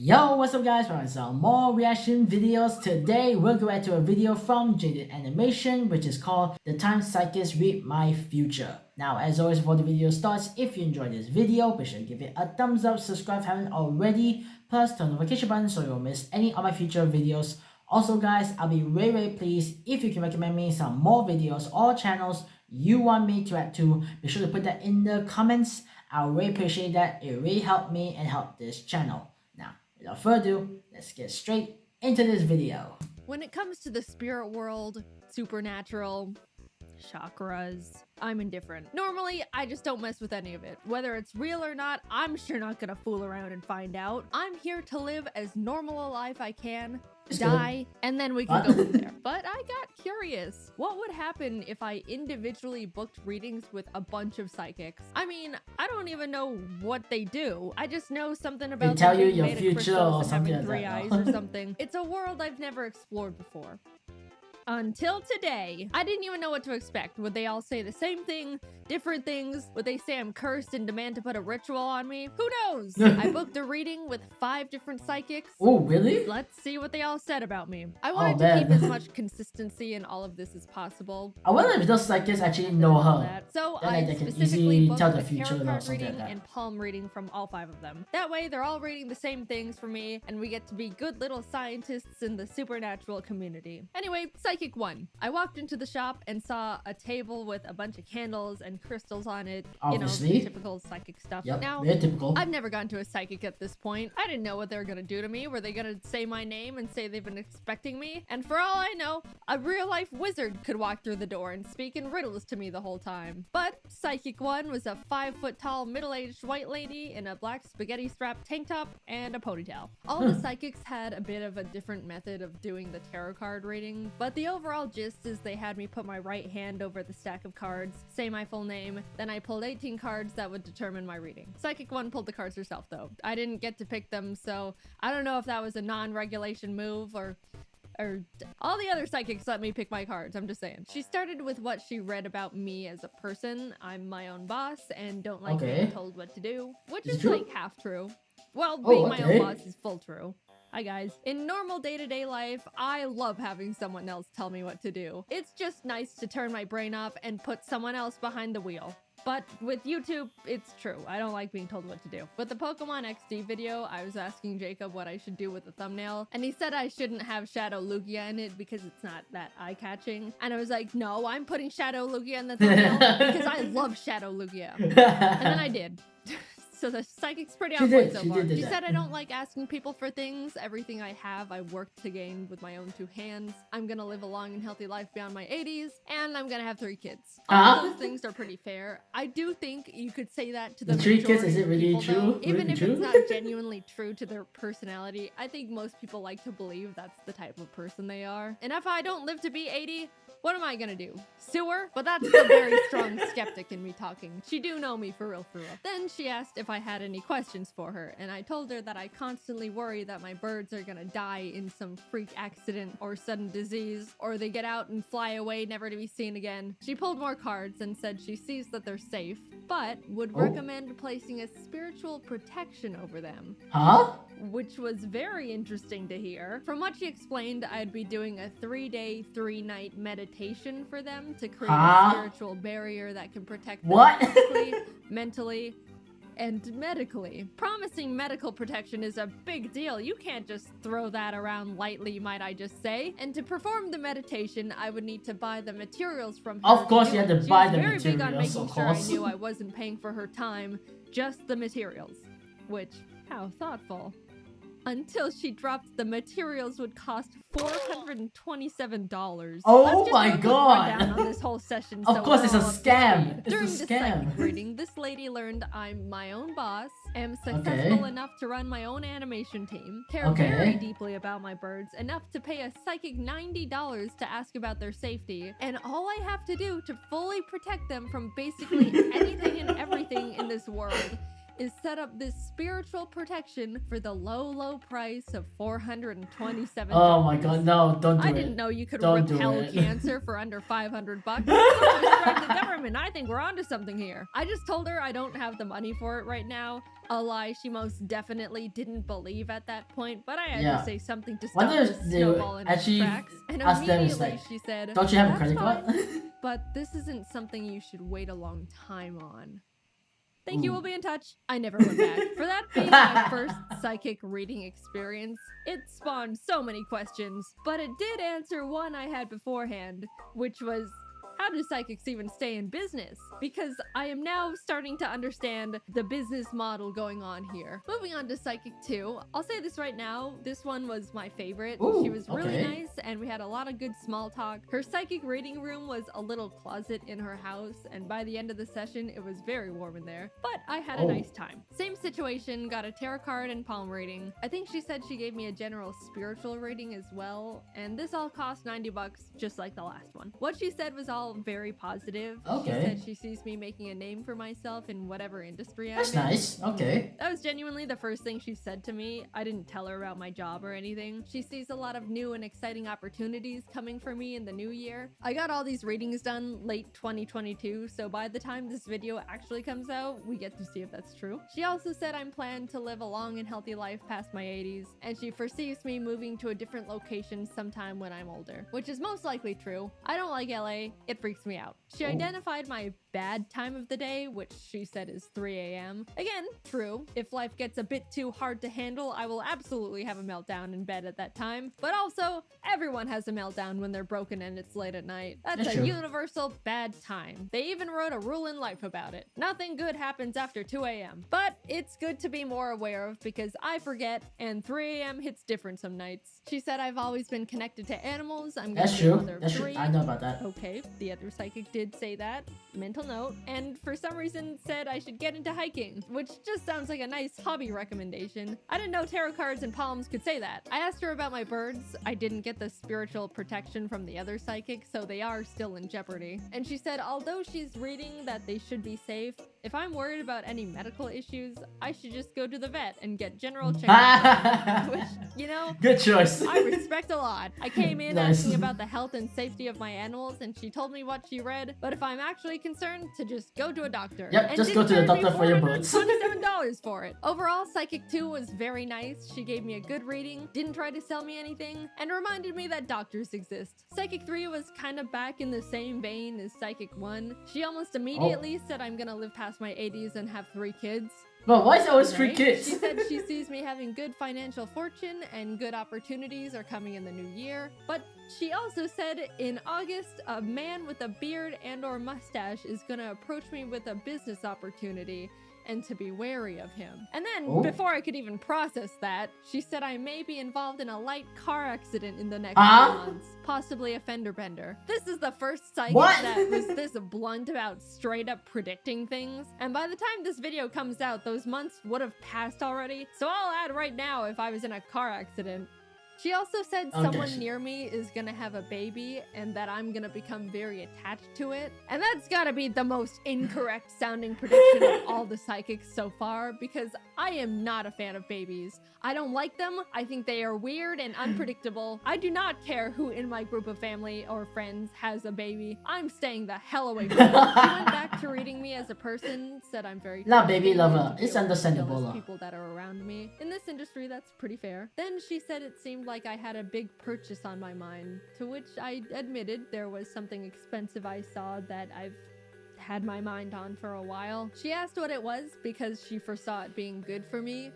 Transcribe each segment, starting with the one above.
Yo, what's up guys? We're on some more reaction videos. Today we're going to a video from Jaiden Animation which is called The Time Psychics Read My Future. Now as always before the video starts, if you enjoyed this video, be sure to give it a thumbs up, subscribe if you haven't already, plus turn the notification button so you won't miss any of my future videos. Also guys, I'll be very pleased if you can recommend me some more videos or channels you want me to add to. Be sure to put that in the comments. I really appreciate that. It really helped me and helped this channel. Now, without further ado, let's get straight into this video. When it comes to the spirit world, supernatural, chakras, I'm indifferent. Normally, I just don't mess with any of it. Whether it's real or not, I'm sure not gonna fool around and find out. I'm here to live as normal a life I can, die, and then we can go from there. But I got curious. What would happen if I individually booked readings with a bunch of psychics? I mean, I don't even know what they do. I just know something about they tell you being your made of future crystals or and something having like three that, eyes no? or something. It's a world I've never explored before. Until today, I didn't even know what to expect. Would they all say the same thing, different things? Would they say I'm cursed and demand to put a ritual on me? Who knows? I booked a reading with 5 different psychics. Oh, really? Let's see what they all said about me. I wanted to man. keep as much consistency in all of this as possible. I wonder if those psychics actually know her. So Then I they can specifically easily booked tell the a future tarot or card something reading like that. and palm reading from all 5 of them. That way, they're all reading the same things for me, and we get to be good little scientists in the supernatural community. Anyway, Psychic 1. I walked into the shop and saw a table with a bunch of candles and crystals on it. Obviously. You know, typical psychic stuff. Yep, Now, very typical. I've never gone to a psychic at this point. I didn't know what they were gonna do to me. Were they gonna say my name and say they've been expecting me? And for all I know, a real-life wizard could walk through the door and speak in riddles to me the whole time. But Psychic 1 was a 5-foot-tall, middle-aged white lady in a black spaghetti-strapped tank top and a ponytail. All the psychics had a bit of a different method of doing the tarot card reading, but the overall gist is they had me put my right hand over the stack of cards, say my full name, then I pulled 18 cards that would determine my reading. Psychic 1 pulled the cards herself though. I didn't get to pick them, so I don't know if that was a non-regulation move or all the other psychics let me pick my cards, I'm just saying. She started with what she read about me as a person. I'm my own boss and don't like being told what to do, which is like half true. Well, being my own boss is full true. Hi guys. In normal day-to-day life, I love having someone else tell me what to do. It's just nice to turn my brain off and put someone else behind the wheel. But with YouTube, it's true. I don't like being told what to do. With the Pokemon XD video, I was asking Jacob what I should do with the thumbnail, and he said I shouldn't have Shadow Lugia in it because it's not that eye-catching. And I was like, no, I'm putting Shadow Lugia in the thumbnail because I love Shadow Lugia. And then I did. So the psychic's pretty on point so far. She said I don't like asking people for things. Everything I have, I worked to gain with my own 2 hands. I'm gonna live a long and healthy life beyond my 80s, and I'm gonna have 3 kids. All those things are pretty fair. I do think you could say that to the 3 kids, is it really people, true? though. Even if true? it's not genuinely true to their personality, I think most people like to believe that's the type of person they are. And if I don't live to be 80, what am I gonna do? Sue her? But that's the very strong skeptic in me talking. She do know me for real, for real. Then she asked if I had any questions for her, and I told her that I constantly worry that my birds are gonna die in some freak accident or sudden disease, or they get out and fly away never to be seen again. She pulled more cards and said she sees that they're safe, but would recommend placing a spiritual protection over them. Huh? Which was very interesting to hear. From what she explained, I'd be doing a 3-day, 3-night meditation for them to create a spiritual barrier that can protect them physically, mentally, and medically. Promising medical protection is a big deal. You can't just throw that around lightly, might I just say. And to perform the meditation, I would need to buy the materials from her. Of course you had to buy the materials. She was very big on materials, making sure I knew I wasn't paying for her time, just the materials. Which, how thoughtful. Until she dropped the materials would cost $427. Oh my god! On this whole session, of course it's a scam! During It's a the scam! psychic reading, this lady learned I'm my own boss, am successful enough to run my own animation team, care very deeply about my birds, enough to pay a psychic $90 to ask about their safety, and all I have to do to fully protect them from basically anything and everything in this world is set up this spiritual protection for the low price of $427. Oh my god, no, don't do I it. didn't know you could Don't do repel it. cancer for under $500. Describe the government. I think we're onto something here. I just told her I don't have the money for it right now. A lie she most definitely didn't believe at that point, but I had Yeah. to say something to What stop if this they snowball in its actually tracks. And ask them, it's immediately like, she said, don't you have a "That's credit card? fine, but this isn't something you should wait a long time on." Thank you, Ooh. we'll be in touch. I never went back. For that being my first psychic reading experience, it spawned so many questions, but it did answer one I had beforehand, which was, how do psychics even stay in business? Because I am now starting to understand the business model going on here. Moving on to Psychic 2, I'll say this right now, this one was my favorite. Ooh, she was really okay. nice and we had a lot of good small talk. Her psychic reading room was a little closet in her house, and by the end of the session, it was very warm in there. But I had a nice time. Same situation, got a tarot card and palm reading. I think she said she gave me a general spiritual reading as well, and this all cost $90, just like the last one. What she said was all very positive. Okay. She said she sees me making a name for myself in whatever industry I'm That's in. nice. Okay. That was genuinely the first thing she said to me. I didn't tell her about my job or anything. She sees a lot of new and exciting opportunities coming for me in the new year. I got all these readings done late 2022, so by the time this video actually comes out, we get to see if that's true. She also said I'm planned to live a long and healthy life past my 80s, and she foresees me moving to a different location sometime when I'm older, which is most likely true. I don't like LA. It freaks me out. She identified my bad time of the day, which she said is 3 a.m. Again, true. If life gets a bit too hard to handle, I will absolutely have a meltdown in bed at that time. But also, everyone has a meltdown when they're broken and it's late at night. That's a true. universal bad time. They even wrote a rule in life about it. Nothing good happens after 2 a.m. But it's good to be more aware of because I forget and 3 a.m. hits different some nights. She said I've always been connected to animals. I'm gonna That's be a true. mother of That's true. 3. I know about that. Okay, the other psychic did say that. Mental note. And for some reason said I should get into hiking, which just sounds like a nice hobby recommendation. I didn't know tarot cards and palms could say that. I asked her about my birds. I didn't get the spiritual protection from the other psychic, so they are still in jeopardy. And she said although she's reading that they should be safe, if I'm worried about any medical issues, I should just go to the vet and get general checkups. Which, you know, Good choice. I respect a lot. I came in Nice. asking about the health and safety of my animals, and she told me what she read. But if I'm actually concerned, to just go to a doctor. Yep, And just didn't go to the charge me doctor for your birds. $427 for it. Overall, Psychic 2 was very nice. She gave me a good reading, didn't try to sell me anything, and reminded me that doctors exist. Psychic 3 was kind of back in the same vein as Psychic 1. She almost immediately said I'm gonna live past my 80s and have 3 kids. But why is there always 3 Right? kids? She said she sees me having good financial fortune and good opportunities are coming in the new year. But she also said in August, a man with a beard and or mustache is gonna approach me with a business opportunity and to be wary of him. And then, before I could even process that, she said I may be involved in a light car accident in the next few months, possibly a fender bender. This is the first psychic that was this blunt about straight up predicting things. And by the time this video comes out, those months would have passed already. So I'll add right now if I was in a car accident. She also said someone near me is gonna have a baby and that I'm gonna become very attached to it. And that's gotta be the most incorrect sounding prediction of all the psychics so far, because I am not a fan of babies. I don't like them. I think they are weird and unpredictable. I do not care who in my group of family or friends has a baby. I'm staying the hell away from them. She went back to reading me as a person, said I'm very Nah, baby trusting lover. and It's feel understandable, jealous lah. people that are around me. In this industry, that's pretty fair. Then she said it seemed like I had a big purchase on my mind, to which I admitted there was something expensive I saw that I've had my mind on for a while. She asked what it was because she foresaw it being good for me,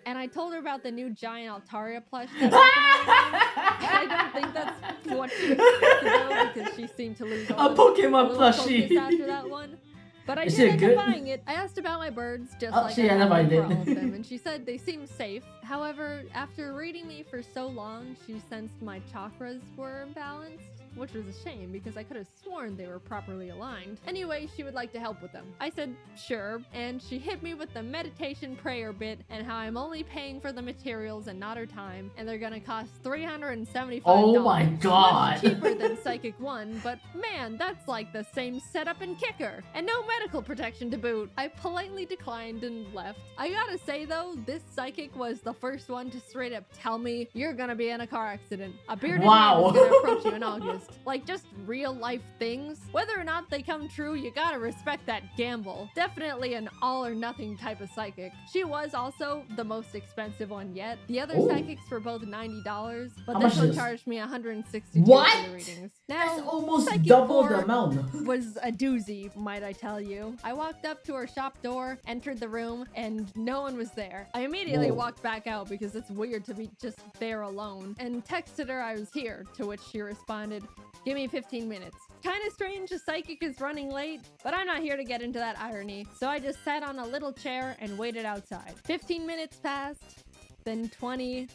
and I told her about the new giant Altaria plush that's I don't think that's what she expected though, because she seemed to lose all A Pokemon little plushie. focus after that one. But I Is did it end good? up buying it. I asked about my birds, just like she I have identified for it. all of them, and she said they seem safe. However, after reading me for so long, she sensed my chakras were imbalanced, which was a shame because I could have sworn they were properly aligned. Anyway, she would like to help with them. I said, sure, and she hit me with the meditation prayer bit and how I'm only paying for the materials and not her time, and they're gonna cost $375. Oh my god. Much cheaper than Psychic 1, but man, that's like the same setup and kicker. And no medical protection to boot. I politely declined and left. I gotta say though, this psychic was the first one to straight up tell me, you're gonna be in a car accident. A bearded man is gonna approach you in August. Like, just real life things. Whether or not they come true, you gotta respect that gamble. Definitely an all or nothing type of psychic. She was also the most expensive one yet. The other psychics were both $90, but this one charged me $162 for the readings. Now, that's almost Psychic double 4 the amount. was a doozy, might I tell you. I walked up to her shop door, entered the room, and no one was there. I immediately walked back out because it's weird to be just there alone, and texted her I was here, to which she responded, give me 15 minutes. Kinda strange a psychic is running late, but I'm not here to get into that irony, so I just sat on a little chair and waited outside. 15 minutes passed, then 20,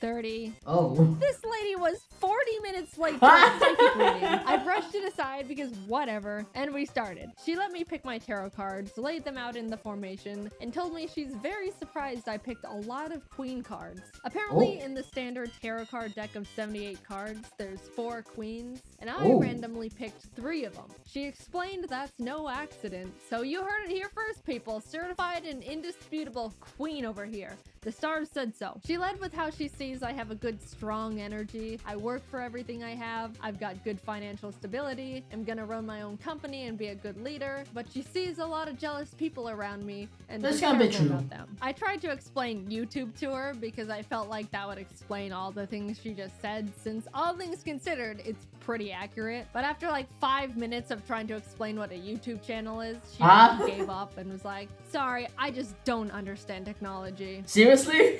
30. Oh. This lady was 40 minutes late to a psychic reading. I brushed it aside because whatever, and we started. She let me pick my tarot cards, laid them out in the formation, and told me she's very surprised I picked a lot of queen cards. Apparently, in the standard tarot card deck of 78 cards, there's 4 queens, and I randomly picked 3 of them. She explained that's no accident, so you heard it here first, people. Certified and indisputable queen over here. The stars said so. She led with how she sees I have a good, strong energy. I work for everything I have. I've got good financial stability. I'm gonna run my own company and be a good leader. But she sees a lot of jealous people around me and that's is kind of careful true about them. I tried to explain YouTube to her because I felt like that would explain all the things she just said, since all things considered, it's pretty accurate. But after like 5 minutes of trying to explain what a YouTube channel is, she just gave up and was like, sorry, I just don't understand technology. Seriously?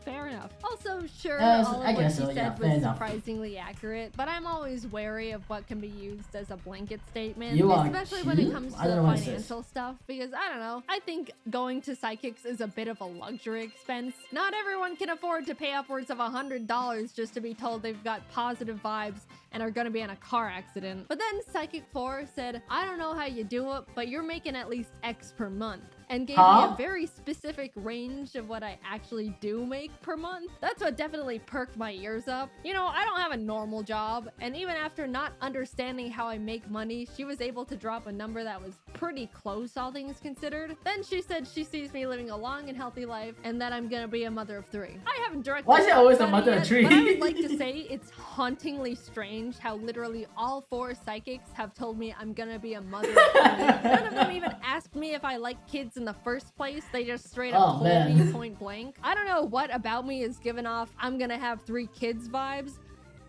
Fair enough. Also, sure, all of what she said yeah, was surprisingly accurate, but I'm always wary of what can be used as a blanket statement, especially when it comes to financial stuff, because I don't know, I think going to psychics is a bit of a luxury expense. Not everyone can afford to pay upwards of $100 just to be told they've got positive vibes and are gonna be in a car accident. But then Psychic 4 said, I don't know how you do it, but you're making at least X per month, and gave me a very specific range of what I actually do make per month. That's what definitely perked my ears up. You know, I don't have a normal job, and even after not understanding how I make money, she was able to drop a number that was pretty close, all things considered. Then she said she sees me living a long and healthy life, and that I'm gonna be a mother of 3. I haven't directly Why is it always a mother of 3? but I would like to say it's hauntingly strange how literally all 4 psychics have told me I'm gonna be a mother of 3. None of them even asked me if I like kids in the first place. They just straight up told me point blank. I don't know what about me is giving off I'm gonna have 3 kids vibes,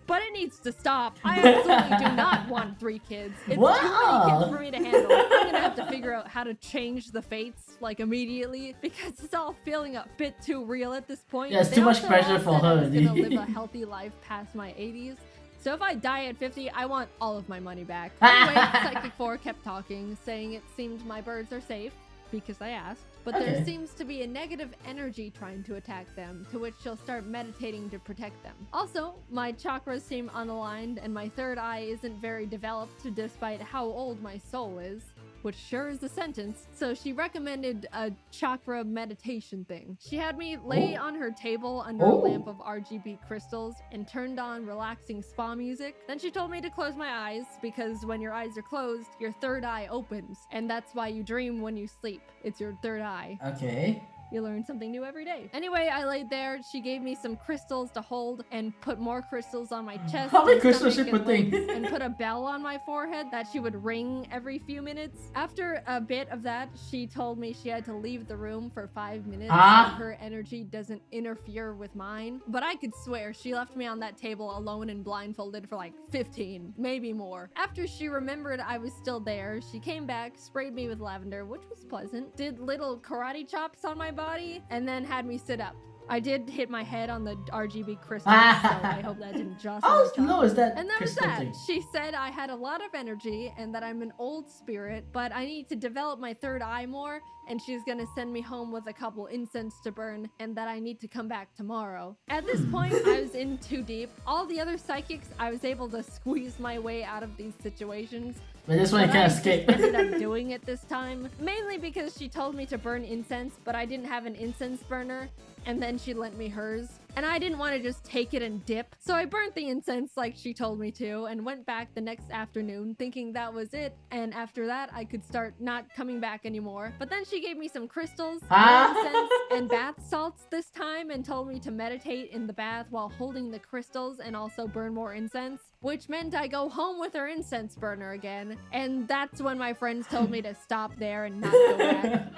but it needs to stop. I absolutely do not want 3 kids. It's too many kids for me to handle. I'm gonna have to figure out how to change the fates, like, immediately, because it's all feeling a bit too real at this point. Yeah, it's too much pressure for her. I'm gonna live a healthy life past my 80s. So if I die at 50, I want all of my money back. Anyway, Psychic 4 kept talking, saying it seemed my birds are safe, because I asked. But there seems to be a negative energy trying to attack them, to which she'll start meditating to protect them. Also, my chakras seem unaligned, and my 3rd eye isn't very developed despite how old my soul is. Which sure is a sentence. So she recommended a chakra meditation thing. She had me lay on her table under a lamp of RGB crystals and turned on relaxing spa music. Then she told me to close my eyes because when your eyes are closed, your 3rd eye opens. And that's why you dream when you sleep. It's your 3rd eye. Okay. You learn something new every day. Anyway, I laid there. She gave me some crystals to hold and put more crystals on my chest. How many crystals she put in? And put a bell on my forehead that she would ring every few minutes. After a bit of that, she told me she had to leave the room for 5 minutes so her energy doesn't interfere with mine. But I could swear she left me on that table alone and blindfolded for like 15, maybe more. After she remembered I was still there, she came back, sprayed me with lavender, which was pleasant, did little karate chops on my body, and then had me sit up. I did hit my head on the RGB crystal, so I hope that didn't jostle How the low is that And that was crystal that. thing? She said I had a lot of energy and that I'm an old spirit, but I need to develop my third eye more, and she's gonna send me home with a couple incense to burn, and that I need to come back tomorrow. At this point, I was in too deep. All the other psychics, I was able to squeeze my way out of these situations. But this one you can't escape. I ended up doing it this time, mainly because she told me to burn incense, but I didn't have an incense burner, and then she lent me hers. And I didn't want to just take it and dip, so I burnt the incense like she told me to and went back the next afternoon thinking that was it, and after that I could start not coming back anymore. But then she gave me some crystals, incense, and bath salts this time and told me to meditate in the bath while holding the crystals and also burn more incense, which meant I go home with her incense burner again, and that's when my friends told me to stop there and not go back.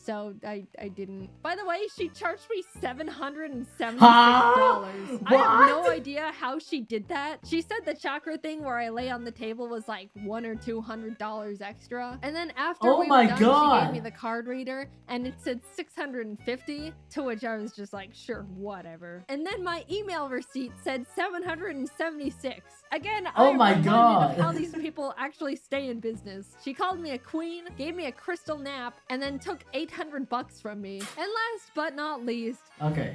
So I didn't. By the way, she charged me $776. I have no idea how she did that. She said the chakra thing where I lay on the table was like $100 or $200 extra. And then after we were done, she gave me the card reader and it said $650, to which I was just like, sure, whatever. And then my email receipt said $776. Again, I am reminded of how these people actually stay in business. She called me a queen, gave me a crystal nap, and then took $800 from me. And last but not least,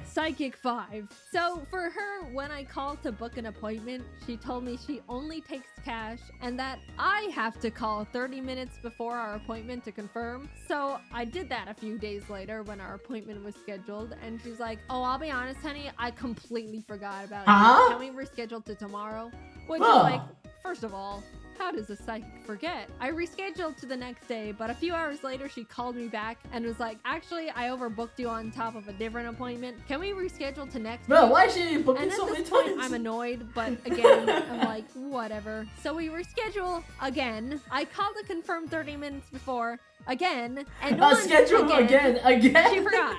Psychic 5. So for her, when I called to book an appointment, she told me she only takes cash and that I have to call 30 minutes before our appointment to confirm. So I did that a few days later when our appointment was scheduled, and she's like, oh, I'll be honest, honey, I completely forgot about it. Can we reschedule to tomorrow? Which is like, first of all, how does a psychic forget? I rescheduled to the next day, but a few hours later, she called me back and was like, actually, I overbooked you on top of a different appointment. Can we reschedule to next week? Why is she booking so many times? And at this point, I'm annoyed, but again, I'm like, whatever. So we reschedule again. I called to confirm 30 minutes before again, and schedule again. She forgot.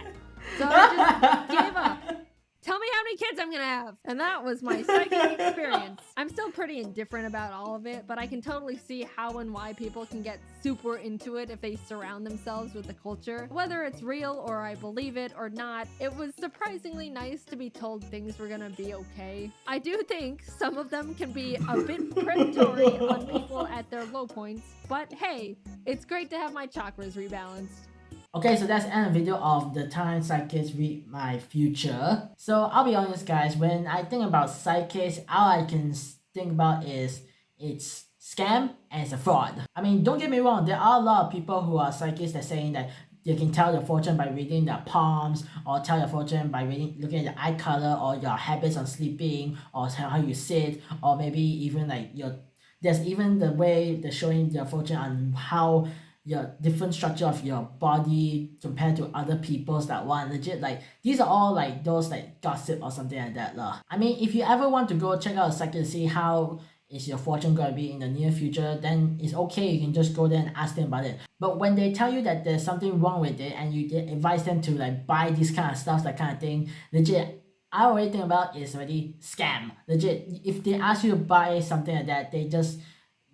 So I just gave up. Tell me how many kids I'm gonna have. And that was my psychic experience. I'm still pretty indifferent about all of it, but I can totally see how and why people can get super into it if they surround themselves with the culture. Whether it's real or I believe it or not, it was surprisingly nice to be told things were gonna be okay. I do think some of them can be a bit predatory on people at their low points, but hey, it's great to have my chakras rebalanced. Okay, so that's the end of the video of the time psychics read my future. So I'll be honest guys, when I think about psychics, all I can think about is it's scam and it's a fraud. I mean, don't get me wrong, there are a lot of people who are psychics that are saying that you can tell your fortune by reading their palms, or tell your fortune by looking at your eye color, or your habits on sleeping, or how you sit, or maybe even like there's even the way they're showing your fortune on how your different structure of your body compared to other people's that one. Legit, like these are all like those like gossip or something like that lah. I mean, if you ever want to go check out a psychic to see how is your fortune going to be in the near future, then it's okay, you can just go there and ask them about it. But when they tell you that there's something wrong with it and you advise them to like buy this kind of stuff, that kind of thing, legit, I already think about is already scam. Legit, if they ask you to buy something like that, they just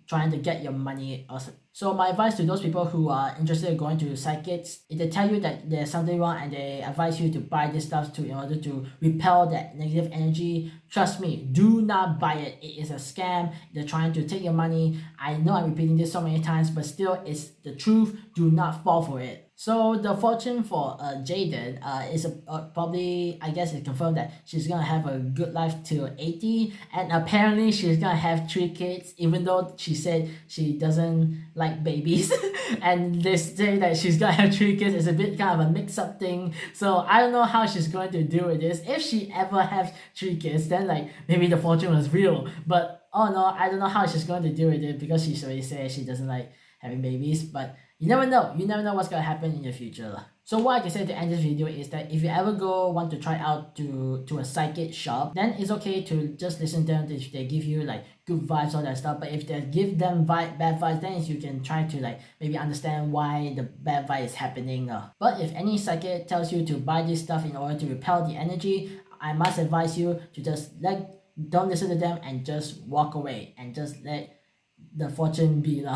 trying to get your money or something. So my advice to those people who are interested in going to psychics, if they tell you that there's something wrong and they advise you to buy this stuff in order to repel that negative energy, trust me, do not buy it. It is a scam. They're trying to take your money. I know I'm repeating this so many times, but still, it's the truth. Do not fall for it. So the fortune for Jaiden is probably, I guess it's confirmed that she's gonna have a good life till 80, and apparently she's gonna have 3 kids, even though she said she doesn't like babies. And they say that she's gonna have 3 kids. It's a bit kind of a mix-up thing. So I don't know how she's going to deal with this. If she ever has 3 kids, then like maybe the fortune was real. But oh no, I don't know how she's going to deal with it because she's already said she doesn't like having babies. But you never know. You never know what's gonna happen in the future. So what I can say to end this video is that if you ever want to try out to a psychic shop, then it's okay to just listen to them if they give you like good vibes, all that stuff. But if they give them bad vibes, then you can try to like maybe understand why the bad vibe is happening. But if any psychic tells you to buy this stuff in order to repel the energy, I must advise you to just don't listen to them and just walk away and just let the fortune be.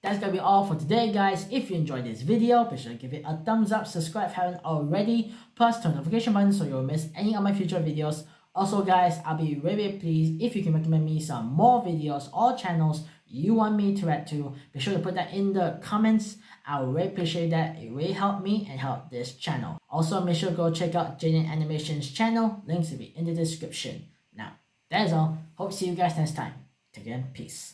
that's gonna be all for today, guys. If you enjoyed this video, be sure to give it a thumbs up, subscribe if you haven't already, plus turn notification button so you won't miss any of my future videos. Also, guys, I'll be very pleased if you can recommend me some more videos or channels you want me to react to. Be sure to put that in the comments. I would really appreciate that. It really helped me and help this channel. Also, make sure to go check out Jaiden Animation's channel. Links will be in the description. Now, that is all. Hope to see you guys next time. Till then, peace.